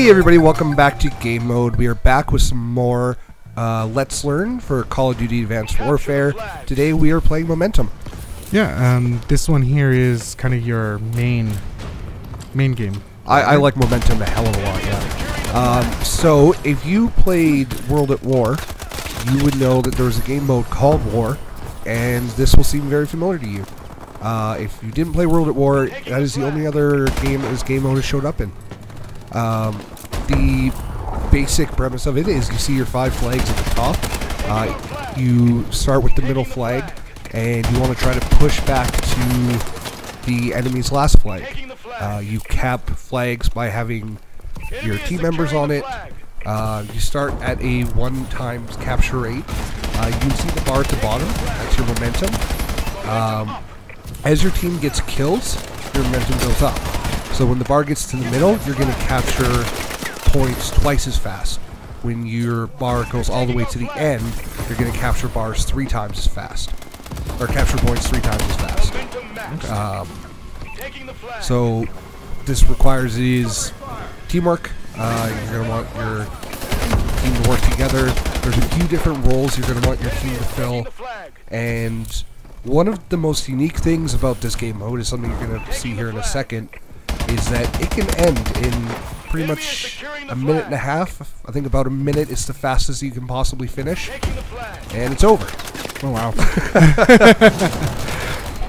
Hey everybody, welcome back to Game Mode. We are back with some more Let's Learn for Call of Duty Advanced Warfare. Today we are playing Momentum. Yeah, this one here is kind of your main game. I like Momentum a hell of a lot, yeah. So if you played World at War, you would know that there was a game mode called War, and this will seem very familiar to you. If you didn't play World at War, that is the only other game that this game mode has showed up in. The basic premise of it is you see your 5 flags at the top. You start with the middle flag, and you want to try to push back to the enemy's last flag. You cap flags by having your team members on it. You start at a 1 times capture rate. You can see the bar at the bottom. That's your momentum. As your team gets kills, your momentum goes up. So when the bar gets to the middle, you're going to capture points twice as fast. When your bar goes all the way to the end, you're going to capture bars 3 times as fast. Or capture points 3 times as fast. So this requires is teamwork. You're going to want your team to work together. There's a few different roles you're going to want your team to fill. And one of the most unique things about this game mode is something you're going to see here in a second, is that it can end in pretty much a minute and a half. I think about a minute is the fastest you can possibly finish, and it's over. Oh wow.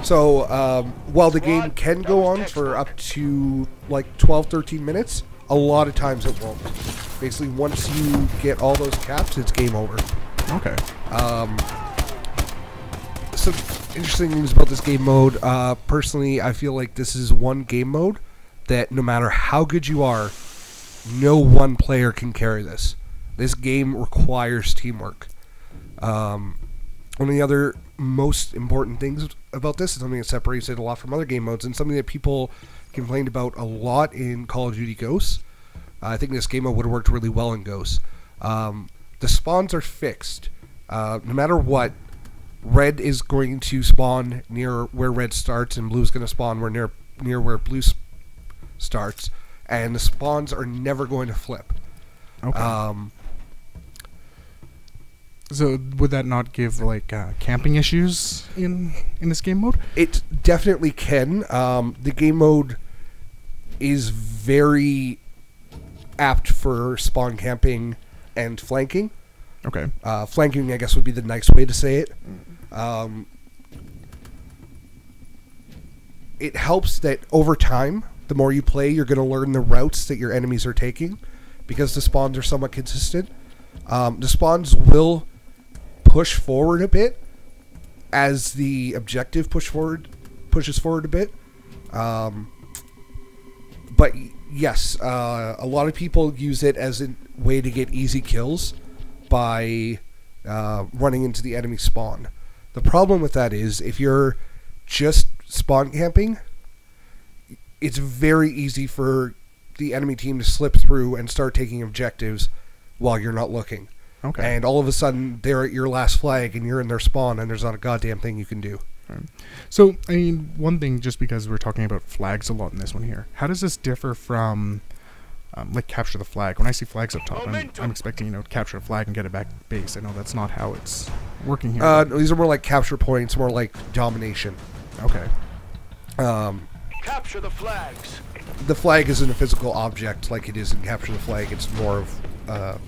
So while the game can go on for up to like 12-13 minutes, a lot of times it won't. Basically, once you get all those caps, it's game over. Okay. Some interesting things about this game mode. Personally, I feel like this is one game mode that no matter how good you are, no one player can carry this. This game requires teamwork. One of the other most important things about this is something that separates it a lot from other game modes, and something that people complained about a lot in Call of Duty Ghosts. I think this game mode would have worked really well in Ghosts. The spawns are fixed. No matter what, red is going to spawn near where red starts, and blue is going to spawn near where blue starts, and the spawns are never going to flip. Okay. So would that not give like camping issues in this game mode? It definitely can. The game mode is very apt for spawn camping and flanking. Okay. Flanking, I guess, would be the nice way to say it. It helps that over time, the more you play, you're going to learn the routes that your enemies are taking, because the spawns are somewhat consistent. The spawns will push forward a bit as the objective pushes forward a bit. But yes, a lot of people use it as a way to get easy kills by running into the enemy spawn. The problem with that is if you're just spawn camping, it's very easy for the enemy team to slip through and start taking objectives while you're not looking. Okay. And all of a sudden, they're at your last flag, and you're in their spawn, and there's not a goddamn thing you can do. Right. So, I mean, one thing, just because we're talking about flags a lot in this one here, how does this differ from, like, capture the flag? When I see flags up top, I'm expecting, capture a flag and get it back to base. I know that's not how it's working here. No, these are more like capture points, more like domination. Okay. Capture the flags. The flag isn't a physical object like it is in Capture the Flag. It's more of a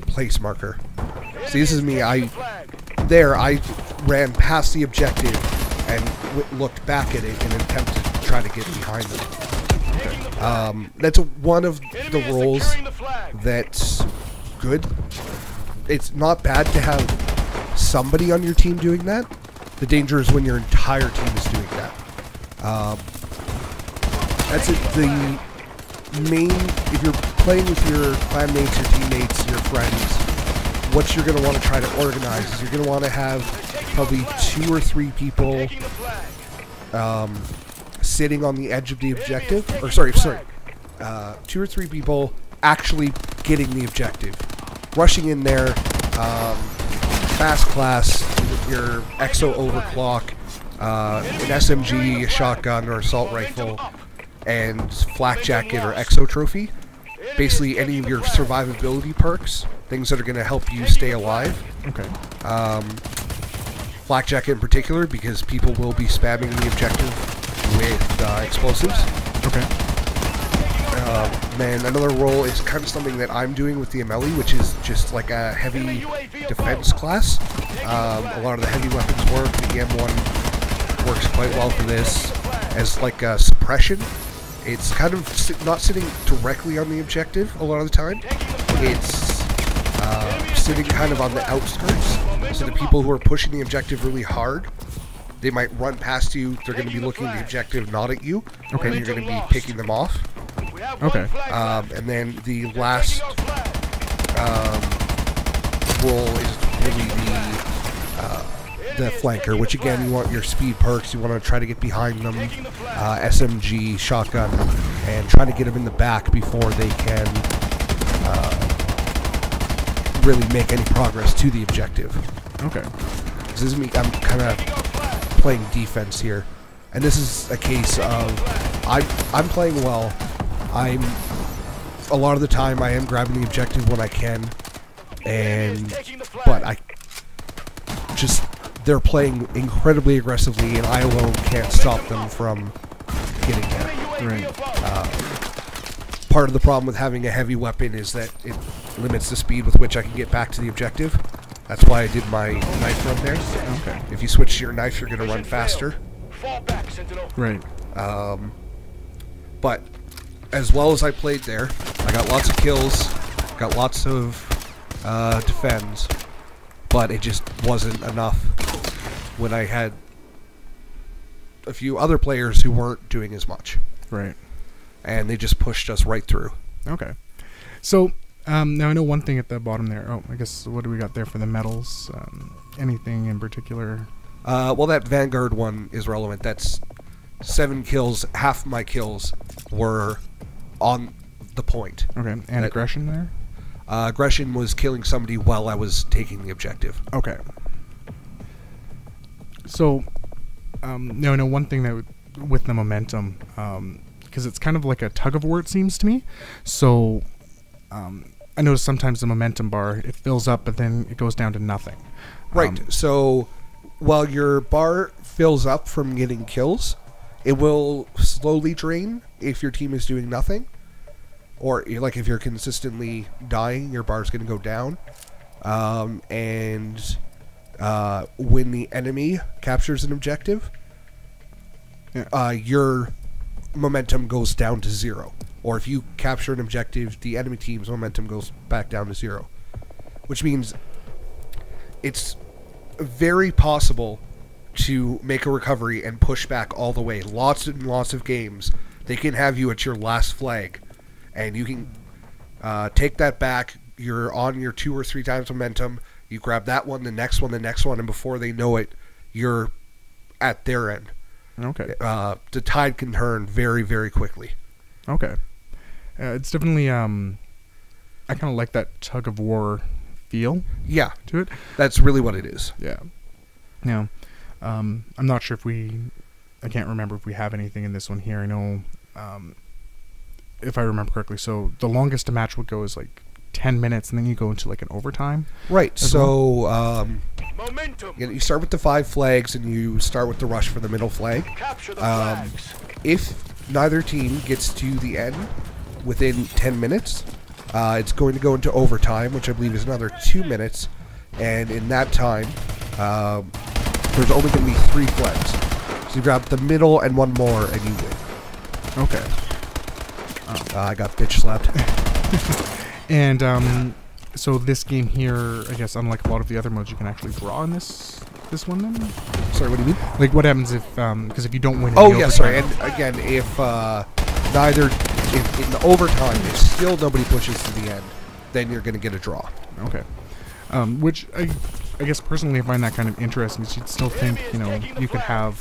place marker. See, this is me. I ran past the objective and looked back at it in an attempt to try to get behind them. That's one of the roles that's good. It's not bad to have somebody on your team doing that. The danger is when your entire team is doing that. That's it. The main, if you're playing with your clanmates, your teammates, your friends, what you're going to want to try to organize is you're going to want to have probably 2 or 3 people sitting on the edge of the objective. Or sorry, 2 or 3 people actually getting the objective, rushing in there, fast class, your EXO overclock, an SMG, a shotgun, or assault rifle, and flak jacket or EXO trophy. basically any of your survivability perks, things that are going to help you stay alive. Okay. Flak jacket in particular, because people will be spamming the objective with explosives. Okay. And another role is kind of something that I'm doing with the Ameli, which is just like a heavy defense class. A lot of the heavy weapons work. The M1 works quite well for this as like a suppression. It's kind of not sitting directly on the objective a lot of the time. It's sitting kind of on the outskirts. So the people who are pushing the objective really hard, they might run past you. They're going to be looking at the objective, not at you. Okay. And you're going to be picking them off. Okay. And then the last role is really the flanker, which again, you want your speed perks. You want to try to get behind them, SMG, shotgun, and try to get them in the back before they can really make any progress to the objective. Okay. This is me. I'm kind of playing defense here, and this is a case of I'm playing well. A lot of the time I am grabbing the objective when I can, but they're playing incredibly aggressively, and I alone can't stop them from getting there. Right. Part of the problem with having a heavy weapon is that it limits the speed with which I can get back to the objective. That's why I did my knife run there. Okay. If you switch to your knife, you're going to run faster. Right. But as well as I played there, I got lots of kills, got lots of defends, but it just wasn't enough when I had a few other players who weren't doing as much. Right. And they just pushed us right through. Okay. So, now I know one thing at the bottom there. Oh, I guess, what do we got there for the medals? Anything in particular? Well, that Vanguard one is relevant. That's 7 kills. Half my kills were on the point. Okay. And aggression there? Aggression was killing somebody while I was taking the objective. Okay. So, now I know one thing that with the momentum, because it's kind of like a tug of war, it seems to me. So, I notice sometimes the momentum bar, it fills up, but then it goes down to nothing. Right. So, while your bar fills up from getting kills, it will slowly drain if your team is doing nothing. Or, like, if you're consistently dying, your bar's going to go down. When the enemy captures an objective, your momentum goes down to 0. Or if you capture an objective, the enemy team's momentum goes back down to 0. Which means it's very possible to make a recovery and push back all the way. Lots and lots of games, they can have you at your last flag, and you can take that back. You're on your 2 or 3 times momentum. You grab that one, the next one, and before they know it, you're at their end. Okay. The tide can turn very, very quickly. Okay. It's definitely, I kind of like that tug of war feel to it. That's really what it is. Yeah. Now, I'm not sure if I can't remember if we have anything in this one here. I know, if I remember correctly, so the longest a match would go is like 10 minutes, and then you go into like an overtime. Right. So, you start with the 5 flags, and you start with the rush for the middle flag. If neither team gets to the end within 10 minutes, it's going to go into overtime, which I believe is another 2 minutes. And in that time, there's only going to be 3 flags. So you grab the middle and 1 more, and you win. Okay. I got bitch slapped. And so this game here, I guess, unlike a lot of the other modes, you can actually draw in this one. Then, sorry, what do you mean? Like, what happens if because if you don't win? Oh yeah, sorry. And again, if in the overtime, if still nobody pushes to the end, then you're going to get a draw. Okay. Which I guess personally I find that kind of interesting. You'd still think, you could have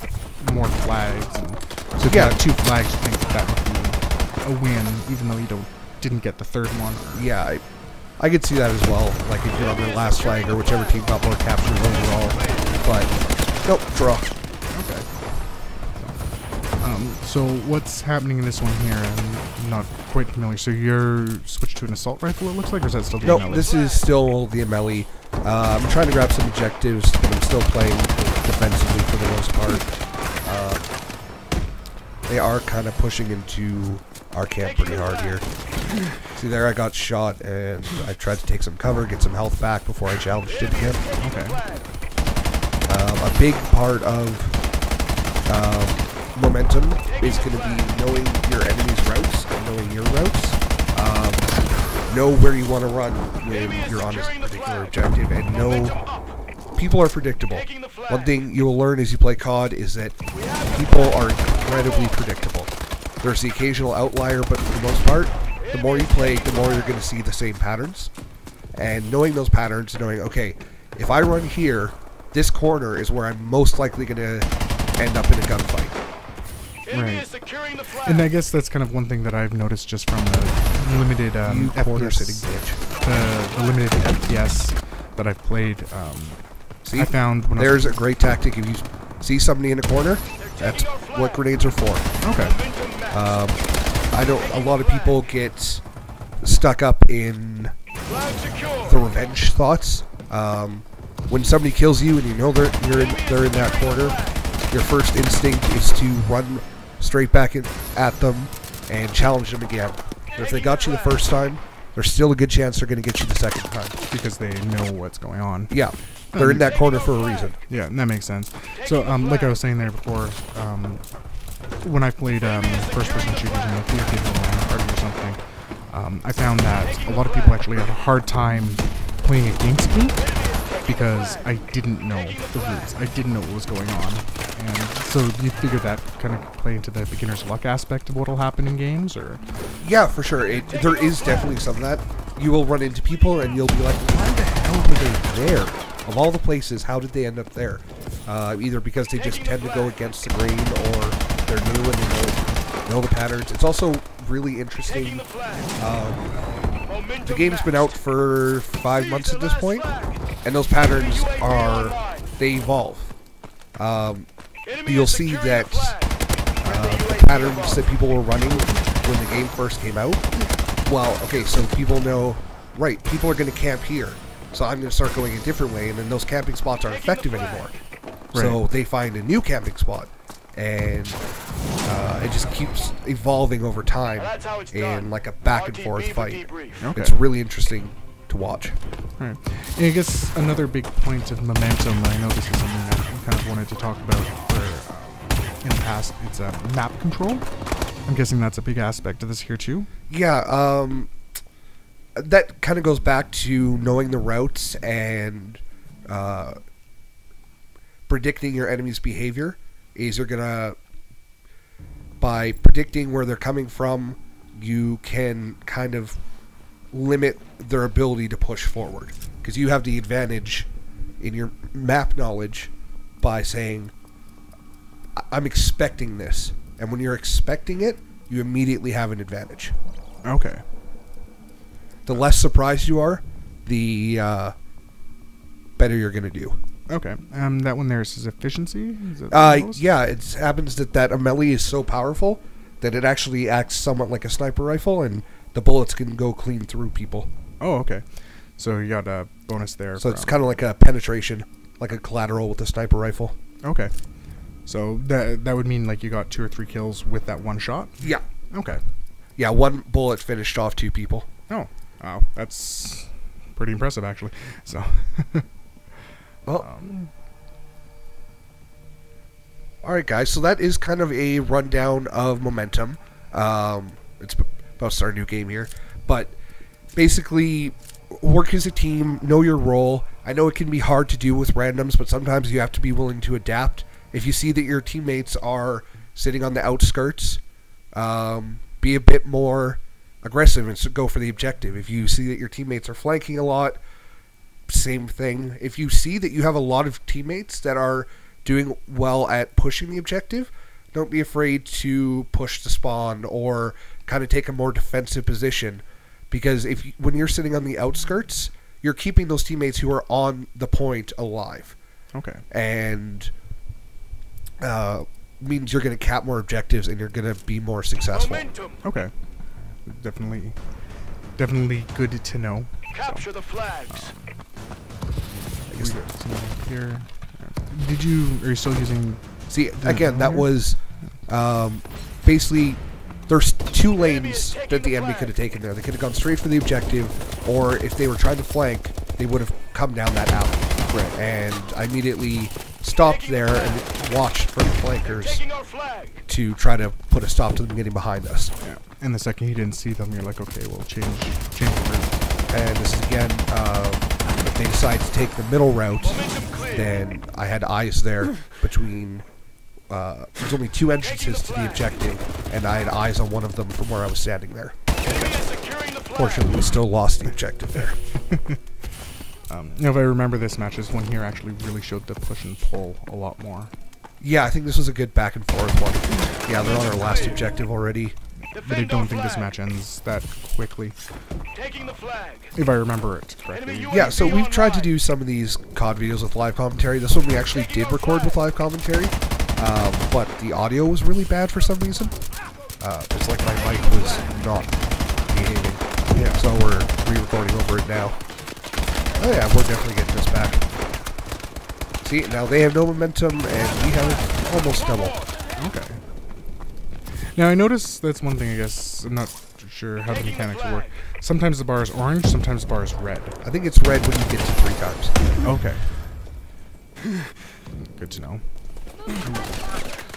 more flags. And so if you have 2 flags, you think that would be a win, even though you didn't get the 3rd one. Yeah, I could see that as well. Like if you're on the last flag or whichever team got more captures overall. But nope, draw. Okay. So what's happening in this one here? I'm not quite familiar. So you're switched to an assault rifle, it looks like, or is that still the No, Ameli? this is still the Ameli. I'm trying to grab some objectives, but I'm still playing defensively for the most part. They are kind of pushing into our camp pretty hard here. See there, I got shot, and I tried to take some cover, get some health back before I challenged it again. Okay. A big part of momentum is going to be knowing your enemy's routes and knowing your routes. Know where you want to run when you're on this particular objective, and know people are predictable. One thing you'll learn as you play COD is that people are incredibly predictable. There's the occasional outlier, but for the most part, the more you play, the more you're going to see the same patterns. And knowing those patterns, knowing, okay, if I run here, this corner is where I'm most likely going to end up in a gunfight. Right. And I guess that's kind of one thing that I've noticed just from the limited corner FPS, sitting bitch. the limited FPS that I've played. See, I found when there's a great tactic. If you see somebody in a corner, that's what grenades are for. Okay. I know a lot of people get stuck up in the revenge thoughts. When somebody kills you and you know they're in that corner, your first instinct is to run straight back at them and challenge them again. But if they got you the first time, there's still a good chance they're going to get you the second time. Because they know what's going on. Yeah, they're in that corner for a reason. Yeah, that makes sense. So, like I was saying there before, when I played first-person shooters in a theater party or something, I found that a lot of people actually have a hard time playing against me because I didn't know the routes. I didn't know what was going on. And so you figure that kind of play into the beginner's luck aspect of what will happen in games, or? Yeah, for sure. There is definitely some of that. You will run into people and you'll be like, why the hell were they there? Of all the places, how did they end up there? Either because they just tend to go against the grain, or they're new and they know the patterns. It's also really interesting. The game's been out for 5 months at this point, and those patterns they evolve. You'll see that the patterns that people were running when the game first came out, well, okay, so people know, right, people are going to camp here, so I'm going to start going a different way, and then those camping spots aren't effective anymore. Right. So they find a new camping spot, and it just keeps evolving over time in like a back and forth fight. Okay. It's really interesting to watch. Right. And I guess another big point of momentum, I know this is something that I kind of wanted to talk about in the past, it's map control. I'm guessing that's a big aspect of this here too. Yeah, that kind of goes back to knowing the routes and predicting your enemy's behavior. Is you're gonna, by predicting where they're coming from, you can kind of limit their ability to push forward, because you have the advantage in your map knowledge by saying, I'm expecting this, and when you're expecting it, you immediately have an advantage. Okay. The less surprised you are, the better you're going to do. Okay. That one there is efficiency? Is it yeah, it happens that Ameli is so powerful that it actually acts somewhat like a sniper rifle, and the bullets can go clean through people. Oh, okay. So you got a bonus there. So it's kind of like a penetration, like a collateral with a sniper rifle. Okay. So that would mean like you got 2 or 3 kills with that one shot? Yeah. Okay. Yeah, one bullet finished off 2 people. Oh. Wow. That's pretty impressive, actually. So. Well. Alright, guys. So that is kind of a rundown of momentum. It's about to start a new game here. But basically, work as a team, know your role. I know it can be hard to do with randoms, but sometimes you have to be willing to adapt. If you see that your teammates are sitting on the outskirts, be a bit more aggressive and go for the objective. If you see that your teammates are flanking a lot, same thing. If you see that you have a lot of teammates that are doing well at pushing the objective, don't be afraid to push the spawn or kind of take a more defensive position. Because when you're sitting on the outskirts, you're keeping those teammates who are on the point alive. Okay. And means you're going to cap more objectives and you're going to be more successful. Okay. Definitely good to know. Capture the flags. I guess here. Are you still using... See, again, that was basically... There's 2 lanes that the enemy could have taken there. They could have gone straight for the objective, or if they were trying to flank, they would have come down that alley. Right. And I immediately stopped there and watched for the flankers to try to put a stop to them getting behind us. Yeah. And the second you didn't see them, you're like, okay, we'll change the route. And this is again, if they decide to take the middle route, then I had eyes there between... there's only 2 entrances to the objective, and I had eyes on one of them from where I was standing there. Fortunately, we still lost the objective there. If I remember this match, this one here actually really showed the push and pull a lot more. Yeah, I think this was a good back and forth one. Yeah, they're on our last objective already. But I don't think this match ends that quickly. If I remember it correctly. Yeah, so we've tried to do some of these COD videos with live commentary. This one we actually did record with live commentary. But the audio was really bad for some reason. It's like my mic was not behaving. Yeah, so we're re-recording over it now. Oh yeah, we're definitely getting this back. See, now they have no momentum, and we have it almost double. Okay. Now I noticed that's one thing, I guess, I'm not sure how the mechanics work. Sometimes the bar is orange, sometimes the bar is red. I think it's red when you get to 3 times. Okay. Good to know.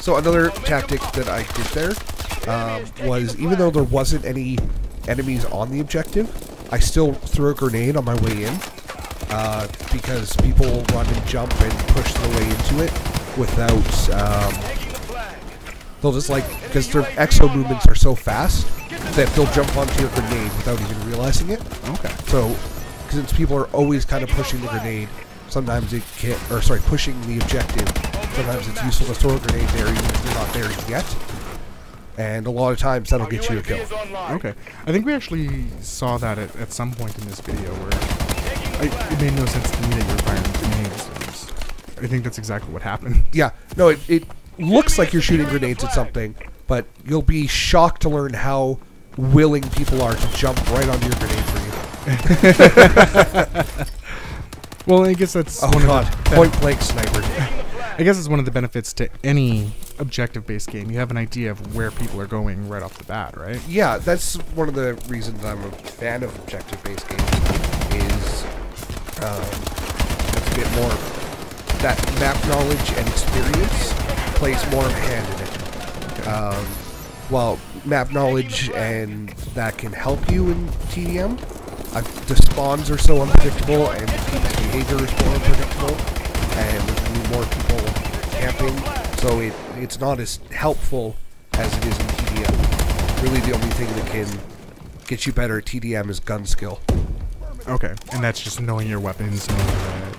So another tactic that I did there was, even though there wasn't any enemies on the objective, I still threw a grenade on my way in, because people run and jump and push their way into it without, they'll just because their exo movements are so fast that they'll jump onto your grenade without even realizing it. Okay. So, since people are always kind of pushing the grenade, sometimes it can't, pushing the objective, sometimes it's useful to throw a grenade there even if you're not there yet. And a lot of times that'll get you a kill. Okay. I think we actually saw that at some point in this video where it made no sense to me that you were firing grenades. I think that's exactly what happened. Yeah. No, it looks like you're shooting grenades at something, but you'll be shocked to learn how willing people are to jump right onto your grenade for you. Well, I guess that's point blank sniper. I guess it's one of the benefits to any objective-based game. You have an idea of where people are going right off the bat, right? Yeah, that's one of the reasons I'm a fan of objective-based games. Is it's a bit more that map knowledge and experience plays more of a hand in it. Okay. While map knowledge and that can help you in TDM, the spawns are so unpredictable and people's behavior is more unpredictable, and there's more people camping, so it's not as helpful as it is in TDM. Really, the only thing that can get you better at TDM is gun skill. Okay, and that's just knowing your weapons, knowing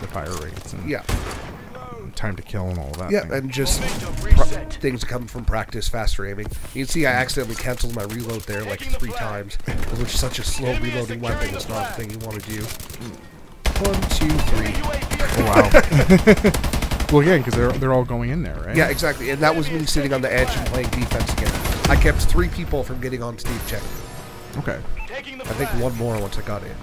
the fire rates, and time to kill and all of that. Yeah, and just things that come from practice, faster aiming. You can see I accidentally canceled my reload there like 3 times, which is such a slow reloading weapon. It's not a thing you want to do. 1, 2, 3. Oh, wow. Well, yeah, because they're all going in there, right? Yeah, exactly. And that was me sitting on the edge and playing defense again. I kept 3 people from getting on Steve check. Okay. I think 1 more once I got in.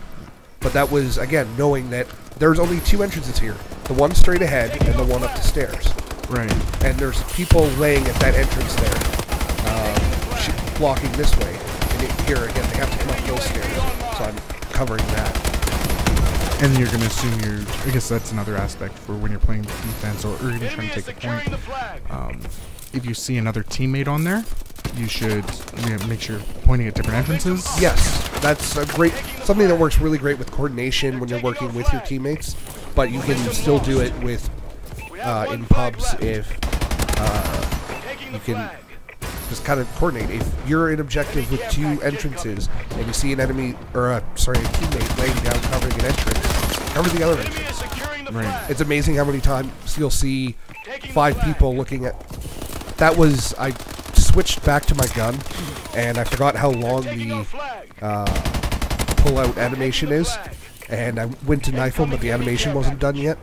But that was, again, knowing that there's only 2 entrances here. The one straight ahead and the one up the stairs. Right. And there's people laying at that entrance there, blocking this way. And here, again, they have to come up those stairs. So I'm covering that. And you're going to assume I guess that's another aspect for when you're playing defense or even trying to take a point. If you see another teammate on there, you should make sure you're pointing at different entrances. Yes, that's something that works really great with coordination when you're working with your teammates, but you can still do it with in pubs if you can just kind of coordinate. If you're in objective with 2 entrances and you see an enemy or a teammate laying down covering an entrance, cover the other entrance. Right. It's amazing how many times you'll see 5 people looking at. That was I switched back to my gun, and I forgot how long the pull-out animation is, and I went to knife him, but the animation wasn't done yet.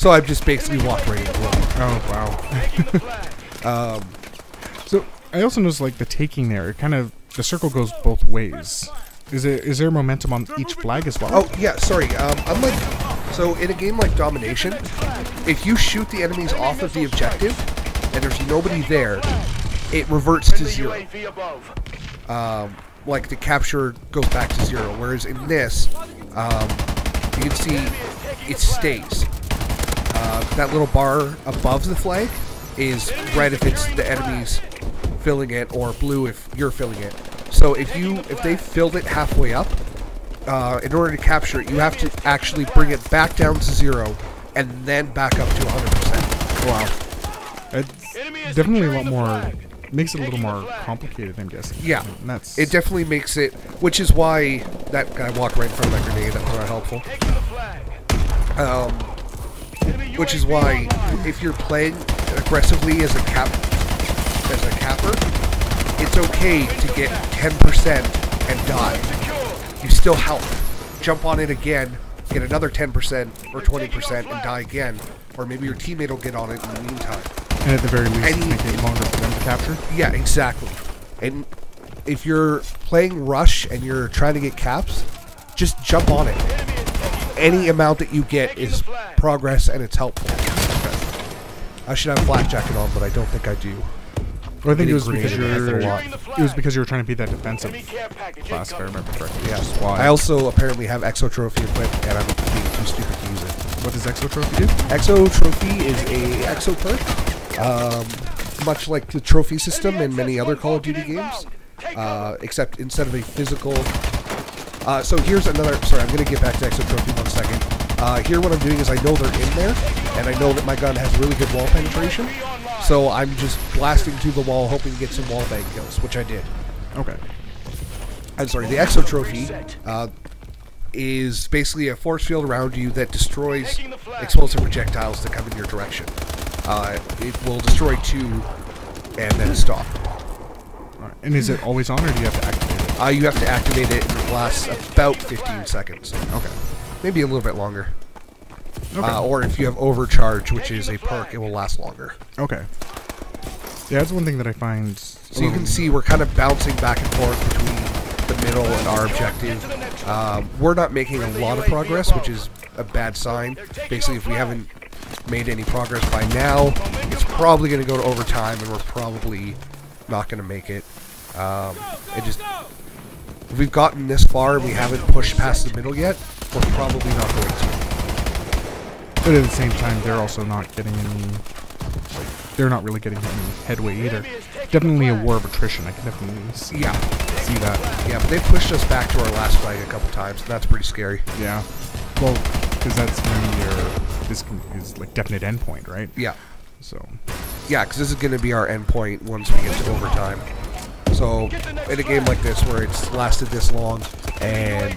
So I've just basically walked right into it. Oh wow. So I also noticed like the taking there. It kind of the circle goes both ways. Is there momentum on each flag as well? Oh yeah, sorry. So in a game like Domination, if you shoot the enemies off of the objective and there's nobody there, it reverts to 0. Like the capture goes back to 0. Whereas in this, you can see it stays. That little bar above the flag is red if it's the enemies filling it, or blue if you're filling it. So if they filled it halfway up, in order to capture it, you have to actually bring it back down to 0 and then back up to 100%. Wow. It's definitely a lot more. Makes it a little more complicated, I'm guessing. Yeah, and that's it definitely makes it, which is why that guy walked right in front of that grenade. That was not helpful. Which is why if you're playing aggressively as a capper, it's okay to get 10% and die. You still help. Jump on it again, get another 10% or 20% and die again, or maybe your teammate will get on it in the meantime. And at the very least, make it longer for them to capture? Yeah, exactly. And if you're playing Rush and you're trying to get caps, just jump on it. Any amount that you get is progress and it's helpful. Okay. I should have a flak jacket on, but I don't think I do. Well, I think it was because you were trying to be that defensive class, if I remember correctly. Yes. I also apparently have Exo Trophy equipped, and I'm being too stupid to use it. What does Exo Trophy do? Exo Trophy is a Exo perk. Much like the trophy system in many other Call of Duty games, except instead of a physical... so here's another... Sorry, I'm going to get back to Exo Trophy in 1 second. Here what I'm doing is I know they're in there, and I know that my gun has really good wall penetration, so I'm just blasting through the wall hoping to get some wall bang kills, which I did. Okay. I'm sorry, the Exo Trophy is basically a force field around you that destroys explosive projectiles that come in your direction. It will destroy 2 and then stop. Right. And is it always on, or do you have to activate it? You have to activate it, and it lasts about 15 seconds. Okay. Maybe a little bit longer. Okay. Or if you have Overcharge, which is a perk, it will last longer. Okay. Yeah, that's one thing that I find... So you can see we're kind of bouncing back and forth between the middle and our objective. We're not making a lot of progress, which is a bad sign. Basically, if we haven't made any progress by now, it's probably going to go to overtime, and we're probably not going to make it. If we've gotten this far and we haven't pushed past the middle yet, we're probably not going to. But at the same time, they're also not getting any... They're not really getting any headway either. Definitely a war of attrition. I can definitely see that. Yeah, but they pushed us back to our last flag a couple times, and that's pretty scary. Yeah. Well, because that's when this is like definite endpoint, right? Yeah. So. Yeah, because this is going to be our endpoint once we get to overtime. So, in a game like this where it's lasted this long and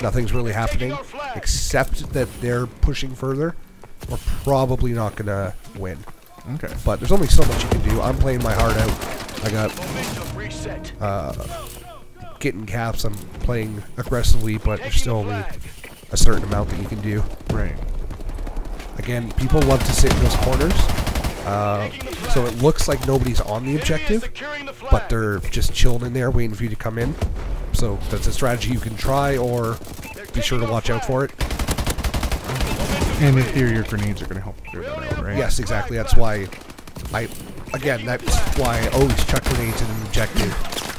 nothing's really happening, except that they're pushing further, we're probably not going to win. Okay. But there's only so much you can do. I'm playing my heart out. I got getting caps. I'm playing aggressively, but there's still only a certain amount that you can do. Right. Again, people love to sit in those corners. So it looks like nobody's on the objective, but they're just chilling in there waiting for you to come in. So that's a strategy you can try, or be sure to watch out for it. And in theory, your grenades are going to help clear that out, right? Yes, exactly. That's why that's why I always chuck grenades in an objective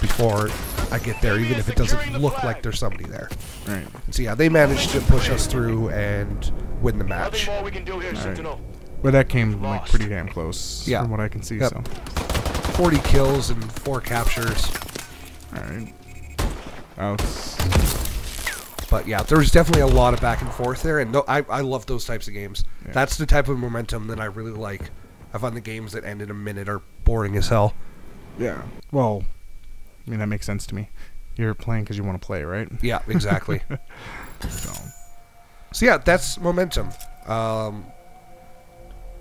before I get there, even if it doesn't look like there's somebody there. Right. So yeah, they managed to push us through and win the match. Right. Well, that came like pretty damn close, from what I can see. Yep. So 40 kills and 4 captures. All right. Oh, but yeah, there was definitely a lot of back and forth there, and I love those types of games. Yeah. That's the type of momentum that I really like. I find the games that end in a minute are boring as hell. Yeah. Well, I mean, that makes sense to me. You're playing because you want to play, right? Yeah, exactly. So yeah, that's momentum.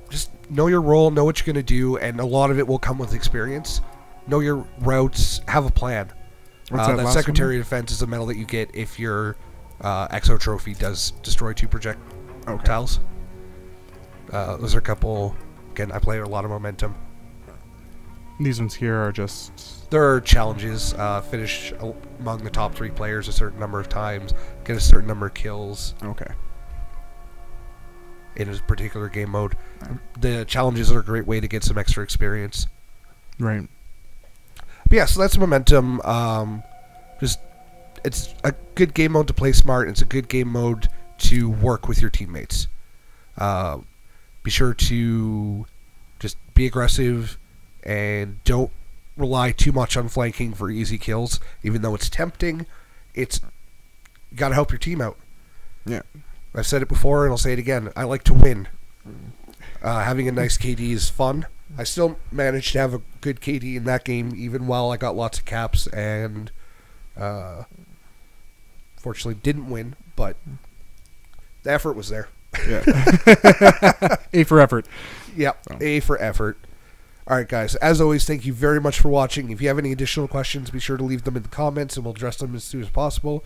Just know your role, know what you're going to do, and a lot of it will come with experience. Know your routes, have a plan. That Secretary of Defense is a medal that you get if your Exo Trophy does destroy 2 projectiles. Those are a couple. Again, I play a lot of momentum. These ones here are just... There are challenges. Finish among the top 3 players a certain number of times. Get a certain number of kills. Okay. In a particular game mode. The challenges are a great way to get some extra experience. Right. But yeah, so that's momentum. It's a good game mode to play smart. It's a good game mode to work with your teammates. Be sure to just be aggressive and don't rely too much on flanking for easy kills. Even though it's tempting, you got to help your team out. Yeah. I've said it before and I'll say it again. I like to win. Having a nice KD is fun. I still managed to have a good KD in that game, even while I got lots of caps and fortunately didn't win, but the effort was there. Yeah. A for effort. Yep, so. A for effort. All right, guys. As always, thank you very much for watching. If you have any additional questions, be sure to leave them in the comments, and we'll address them as soon as possible.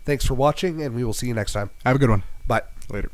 Thanks for watching, and we will see you next time. Have a good one. Bye. Later.